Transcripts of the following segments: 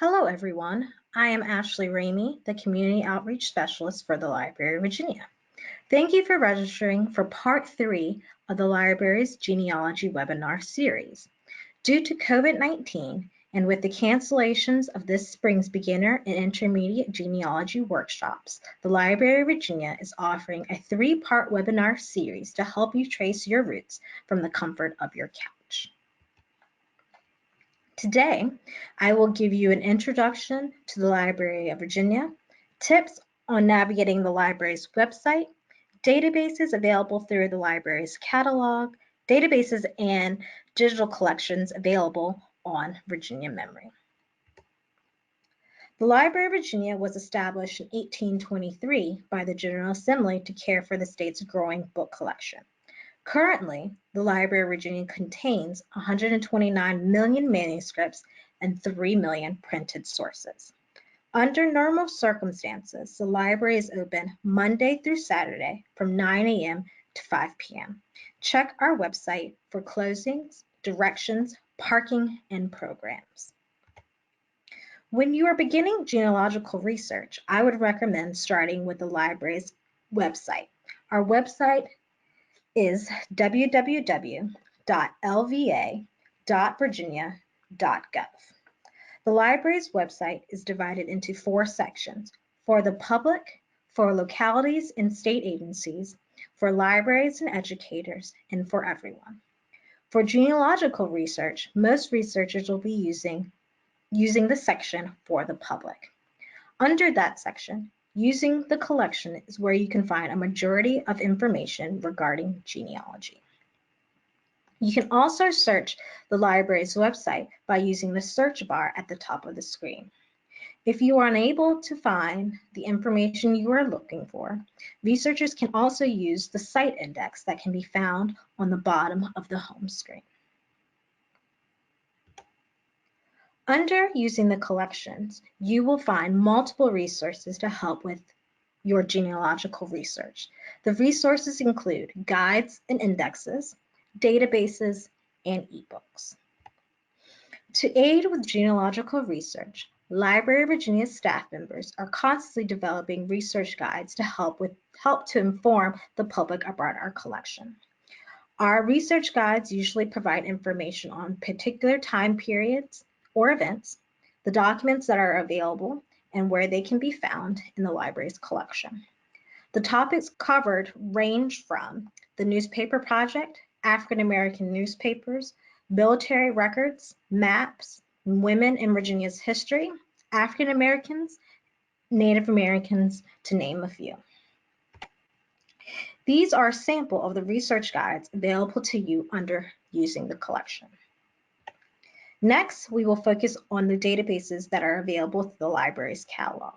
Hello, everyone. I am Ashley Ramey, the Community Outreach Specialist for the Library of Virginia. Thank you for registering for Part 3 of the library's Genealogy webinar series. Due to COVID-19 and with the cancellations of this spring's beginner and intermediate genealogy workshops, the Library of Virginia is offering a 3-part webinar series to help you trace your roots from the comfort of your couch. Today, I will give you an introduction to the Library of Virginia, tips on navigating the library's website, databases available through the library's catalog, databases and digital collections available on Virginia Memory. The Library of Virginia was established in 1823 by the General Assembly to care for the state's growing book collection. Currently, the Library of Virginia contains 129 million manuscripts and 3 million printed sources. Under normal circumstances, the library is open Monday through Saturday from 9 a.m. to 5 p.m. Check our website for closings, directions, parking, and programs. When you are beginning genealogical research, I would recommend starting with the library's website. Our website is www.lva.virginia.gov. The library's website is divided into 4 sections: for the public, for localities and state agencies, for libraries and educators, and for everyone. For genealogical research, most researchers will be using the section for the public. Under that section, using the collection is where you can find a majority of information regarding genealogy. You can also search the library's website by using the search bar at the top of the screen. If you are unable to find the information you are looking for, researchers can also use the site index that can be found on the bottom of the home screen. Under using the collections, you will find multiple resources to help with your genealogical research. The resources include guides and indexes, databases, and ebooks. To aid with genealogical research, Library of Virginia staff members are constantly developing research guides to help to inform the public about our collection. Our research guides usually provide information on particular time periods or events, the documents that are available, and where they can be found in the library's collection. The topics covered range from the newspaper project, African American newspapers, military records, maps, women in Virginia's history, African Americans, Native Americans, to name a few. These are a sample of the research guides available to you under using the collection. Next, we will focus on the databases that are available through the library's catalog.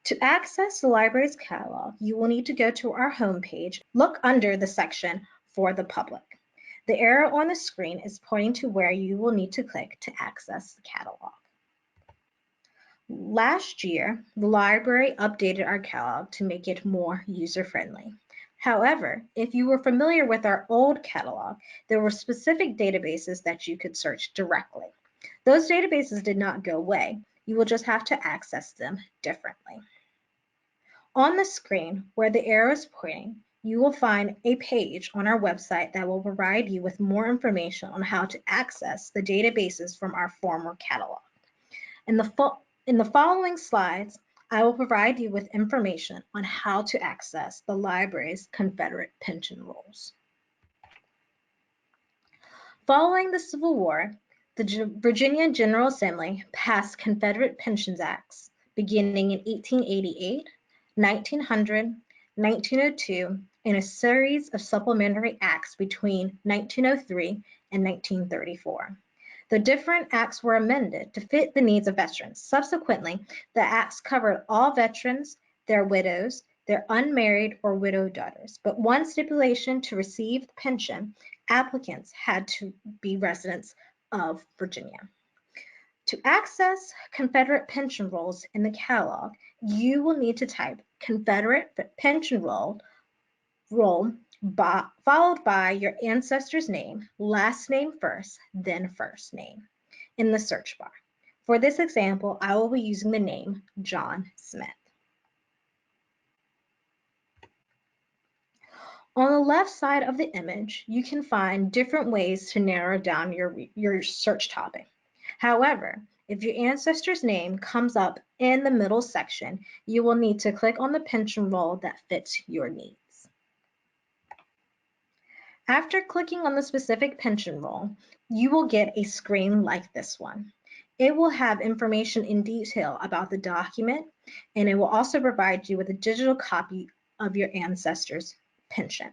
To access the library's catalog, you will need to go to our homepage, look under the section for the public. The arrow on the screen is pointing to where you will need to click to access the catalog. Last year, the library updated our catalog to make it more user-friendly. However, if you were familiar with our old catalog, there were specific databases that you could search directly. Those databases did not go away. You will just have to access them differently. On the screen, where the arrow is pointing, you will find a page on our website that will provide you with more information on how to access the databases from our former catalog. In the following slides, I will provide you with information on how to access the library's Confederate pension rolls. Following the Civil War, the Virginia General Assembly passed Confederate Pensions Acts beginning in 1888, 1900, 1902, and a series of supplementary acts between 1903 and 1934. The different acts were amended to fit the needs of veterans. Subsequently, the acts covered all veterans, their widows, their unmarried or widowed daughters, but one stipulation: to receive the pension, applicants had to be residents of Virginia. To access Confederate pension rolls in the catalog, you will need to type Confederate pension roll followed by your ancestor's name, last name first, then first name, in the search bar. For this example, I will be using the name John Smith. On the left side of the image, you can find different ways to narrow down your search topic. However, if your ancestor's name comes up in the middle section, you will need to click on the pension roll that fits your needs. After clicking on the specific pension roll, you will get a screen like this one. It will have information in detail about the document, and it will also provide you with a digital copy of your ancestor's pension.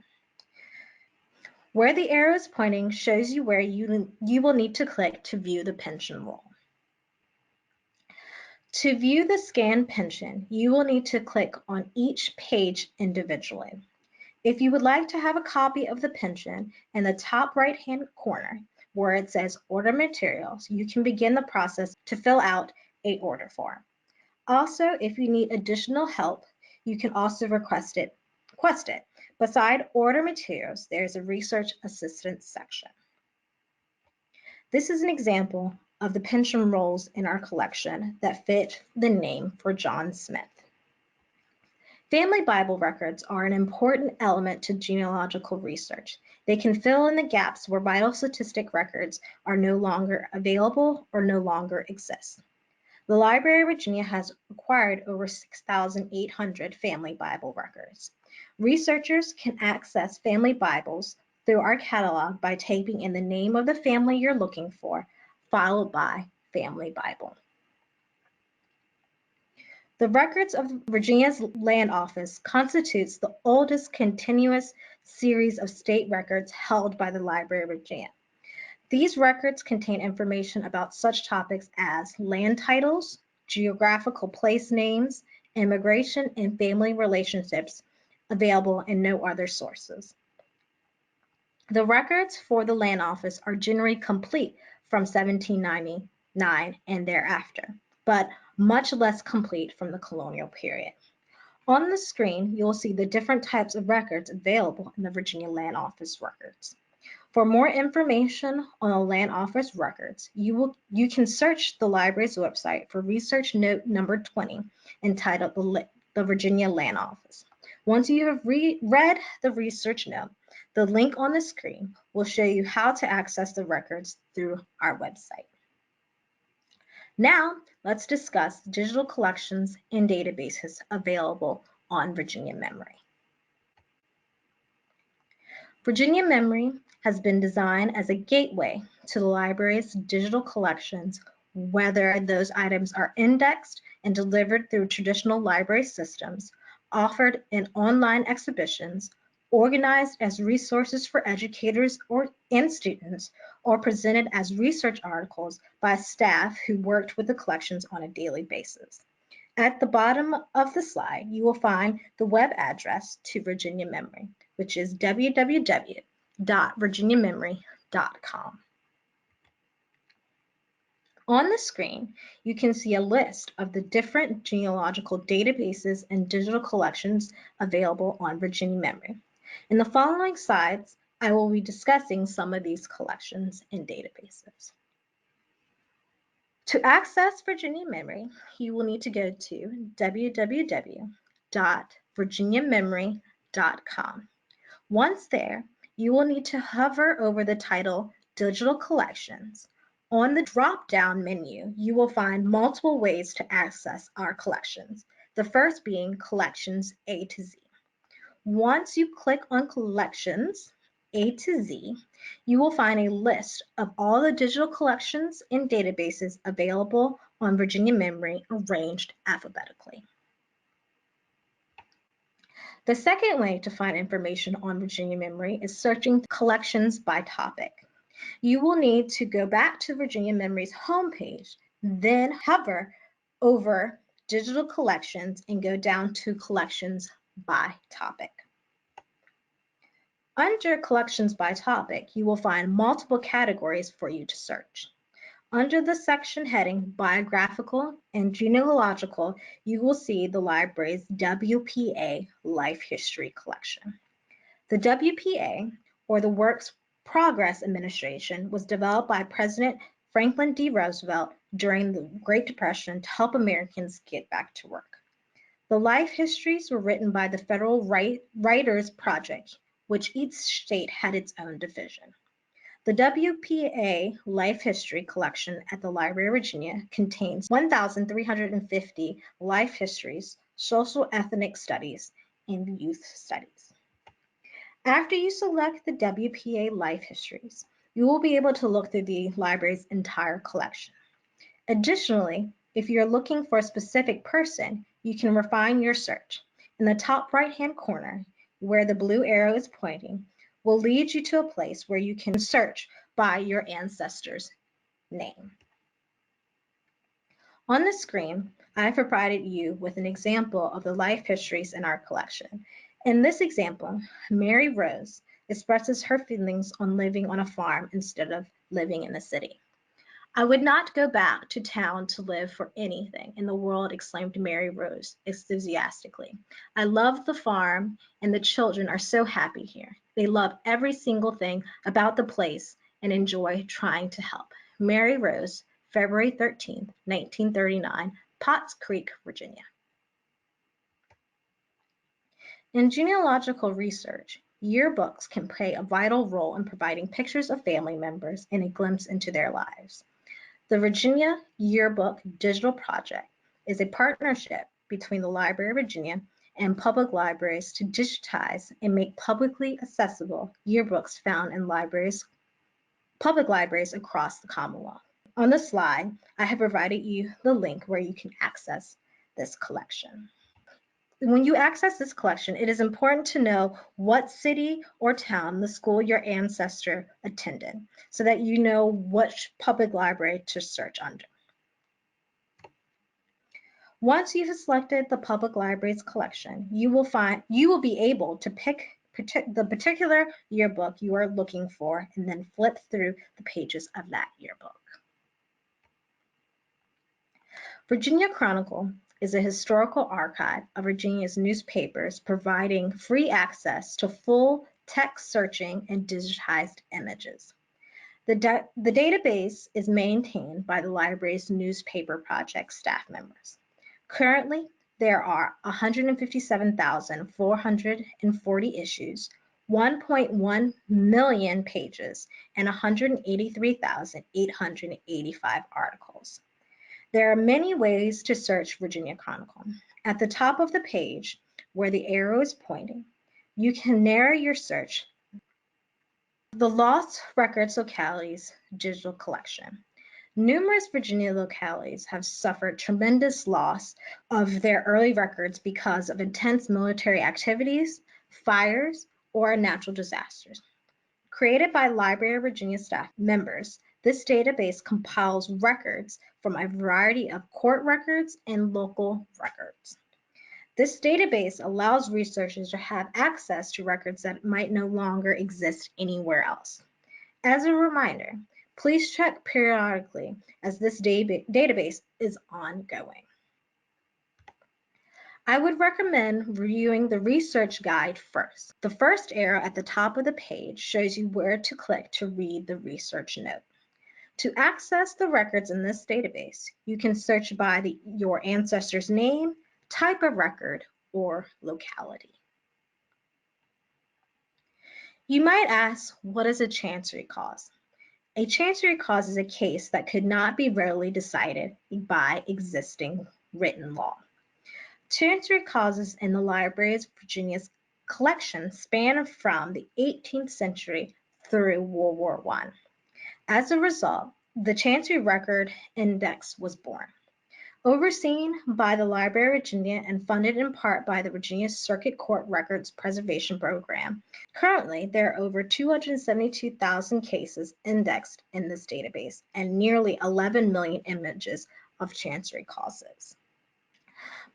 Where the arrow is pointing shows you where you will need to click to view the pension roll. To view the scanned pension, you will need to click on each page individually. If you would like to have a copy of the pension, in the top right-hand corner where it says Order Materials, you can begin the process to fill out an order form. Also, if you need additional help, you can also request it. Beside Order Materials, there's a Research Assistance section. This is an example of the pension rolls in our collection that fit the name for John Smith. Family Bible records are an important element to genealogical research. They can fill in the gaps where vital statistic records are no longer available or no longer exist. The Library of Virginia has acquired over 6,800 Family Bible records. Researchers can access Family Bibles through our catalog by typing in the name of the family you're looking for, followed by Family Bible. The records of Virginia's Land Office constitutes the oldest continuous series of state records held by the Library of Virginia. These records contain information about such topics as land titles, geographical place names, immigration, and family relationships available in no other sources. The records for the Land Office are generally complete from 1799 and thereafter, but much less complete from the colonial period. On the screen, you will see the different types of records available in the Virginia Land Office records. For more information on the Land Office records, you can search the library's website for Research Note number 20 entitled The Virginia Land Office. Once you have read the research note, the link on the screen will show you how to access the records through our website. Now, let's discuss digital collections and databases available on Virginia Memory. Virginia Memory has been designed as a gateway to the library's digital collections, whether those items are indexed and delivered through traditional library systems, offered in online exhibitions, organized as resources for educators and students, or presented as research articles by staff who worked with the collections on a daily basis. At the bottom of the slide, you will find the web address to Virginia Memory, which is www.virginiamemory.com. On the screen, you can see a list of the different genealogical databases and digital collections available on Virginia Memory. In the following slides, I will be discussing some of these collections and databases. To access Virginia Memory, you will need to go to www.virginiamemory.com. Once there, you will need to hover over the title Digital Collections. On the drop-down menu, you will find multiple ways to access our collections, the first being Collections A to Z. Once you click on Collections A to Z, you will find a list of all the digital collections and databases available on Virginia Memory arranged alphabetically. The second way to find information on Virginia Memory is searching collections by topic. You will need to go back to Virginia Memory's homepage, then hover over Digital Collections and go down to Collections by Topic. Under Collections by Topic, you will find multiple categories for you to search. Under the section heading Biographical and Genealogical, you will see the library's WPA Life History Collection. The WPA, or the Works Progress Administration, was developed by President Franklin D. Roosevelt during the Great Depression to help Americans get back to work. The life histories were written by the Federal Writers Project, which each state had its own division. The WPA Life History Collection at the Library of Virginia contains 1,350 life histories, social ethnic studies, and youth studies. After you select the WPA Life Histories, you will be able to look through the library's entire collection. Additionally, if you're looking for a specific person, you can refine your search. In the top right-hand corner, where the blue arrow is pointing, will lead you to a place where you can search by your ancestor's name. On the screen, I've provided you with an example of the life histories in our collection. In this example, Mary Rose expresses her feelings on living on a farm instead of living in a city. "I would not go back to town to live for anything in the world," exclaimed Mary Rose enthusiastically. "I love the farm, and the children are so happy here. They love every single thing about the place and enjoy trying to help." Mary Rose, February 13, 1939, Potts Creek, Virginia. In genealogical research, yearbooks can play a vital role in providing pictures of family members and a glimpse into their lives. The Virginia Yearbook Digital Project is a partnership between the Library of Virginia and public libraries to digitize and make publicly accessible yearbooks found in public libraries across the Commonwealth. On the slide, I have provided you the link where you can access this collection. When you access this collection, it is important to know what city or town the school your ancestor attended so that you know which public library to search under. Once you have selected the public library's collection, you will be able to pick the particular yearbook you are looking for and then flip through the pages of that yearbook. Virginia Chronicle is a historical archive of Virginia's newspapers providing free access to full text searching and digitized images. The database is maintained by the library's newspaper project staff members. Currently, there are 157,440 issues, 1.1 million pages, and 183,885 articles. There are many ways to search Virginia Chronicle. At the top of the page, where the arrow is pointing, you can narrow your search. The Lost Records Localities Digital Collection. Numerous Virginia localities have suffered tremendous loss of their early records because of intense military activities, fires, or natural disasters. Created by Library of Virginia staff members, this database compiles records from a variety of court records and local records. This database allows researchers to have access to records that might no longer exist anywhere else. As a reminder, please check periodically as this database is ongoing. I would recommend reviewing the research guide first. The first arrow at the top of the page shows you where to click to read the research note. To access the records in this database, you can search by your ancestor's name, type of record, or locality. You might ask, what is a chancery cause? A chancery cause is a case that could not be readily decided by existing written law. Chancery causes in the Library of Virginia's collection span from the 18th century through World War I. As a result, the Chancery Record Index was born. Overseen by the Library of Virginia and funded in part by the Virginia Circuit Court Records Preservation Program, currently there are over 272,000 cases indexed in this database and nearly 11 million images of chancery causes.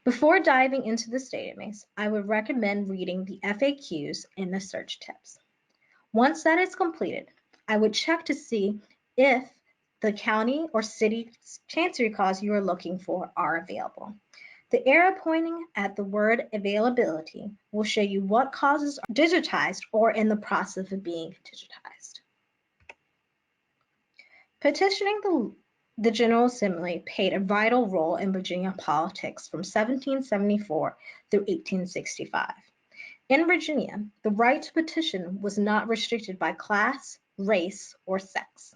Before diving into this database, I would recommend reading the FAQs and the search tips. Once that is completed, I would check to see if the county or city chancery cause you are looking for are available. The arrow pointing at the word availability will show you what causes are digitized or in the process of being digitized. Petitioning the the General Assembly played a vital role in Virginia politics from 1774 through 1865. In Virginia, the right to petition was not restricted by class, race, or sex.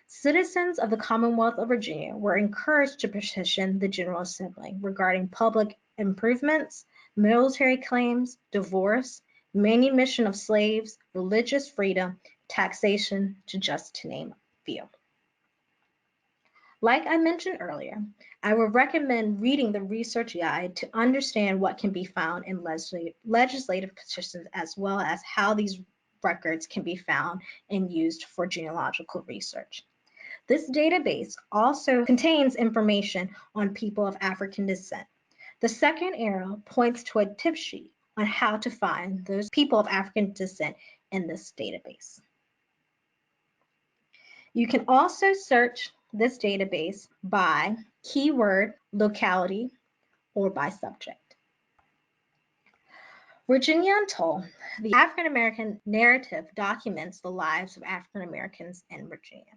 Citizens of the Commonwealth of Virginia were encouraged to petition the General Assembly regarding public improvements, military claims, divorce, manumission of slaves, religious freedom, taxation, just to name a few. Like I mentioned earlier, I would recommend reading the research guide to understand what can be found in legislative petitions, as well as how these records can be found and used for genealogical research. This database also contains information on people of African descent. The second arrow points to a tip sheet on how to find those people of African descent in this database. You can also search this database by keyword, locality, or by subject. Virginia Untold, the African American narrative, documents the lives of African Americans in Virginia.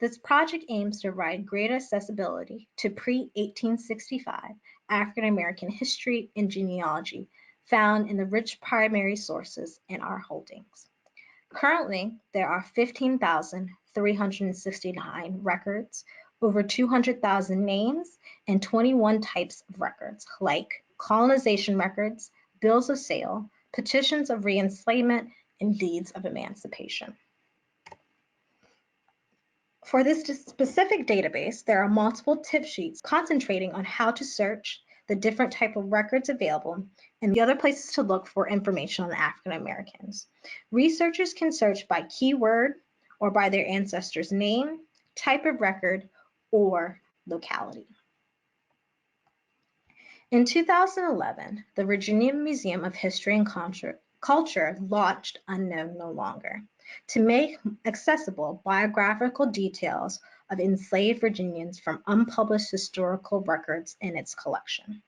This project aims to provide greater accessibility to pre-1865 African American history and genealogy found in the rich primary sources in our holdings. Currently, there are 15,369 records, over 200,000 names, and 21 types of records, like colonization records, bills of sale, petitions of reenslavement, and deeds of emancipation. For this specific database, there are multiple tip sheets concentrating on how to search, the different type of records available, and the other places to look for information on African Americans. Researchers can search by keyword or by their ancestor's name, type of record, or locality. In 2011, the Virginia Museum of History and Culture launched Unknown No Longer to make accessible biographical details of enslaved Virginians from unpublished historical records in its collection.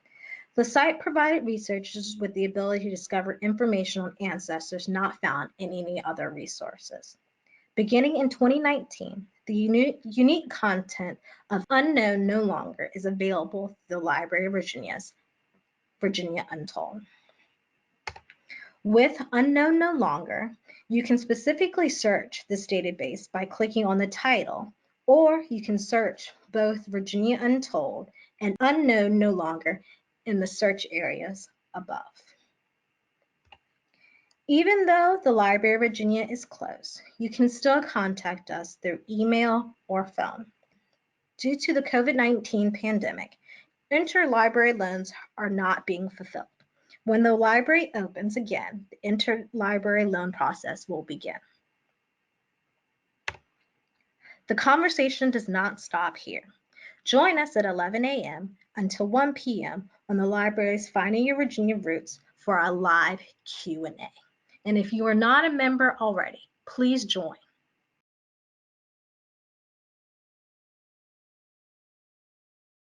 The site provided researchers with the ability to discover information on ancestors not found in any other resources. Beginning in 2019, the unique content of Unknown No Longer is available through the Library of Virginia's Virginia Untold. With Unknown No Longer, you can specifically search this database by clicking on the title, or you can search both Virginia Untold and Unknown No Longer in the search areas above. Even though the Library of Virginia is closed, you can still contact us through email or phone. Due to the COVID-19 pandemic, interlibrary loans are not being fulfilled. When the library opens again, the interlibrary loan process will begin. The conversation does not stop here. Join us at 11 a.m. until 1 p.m. on the library's Finding Your Virginia Roots for our live Q&A. And if you are not a member already, please join.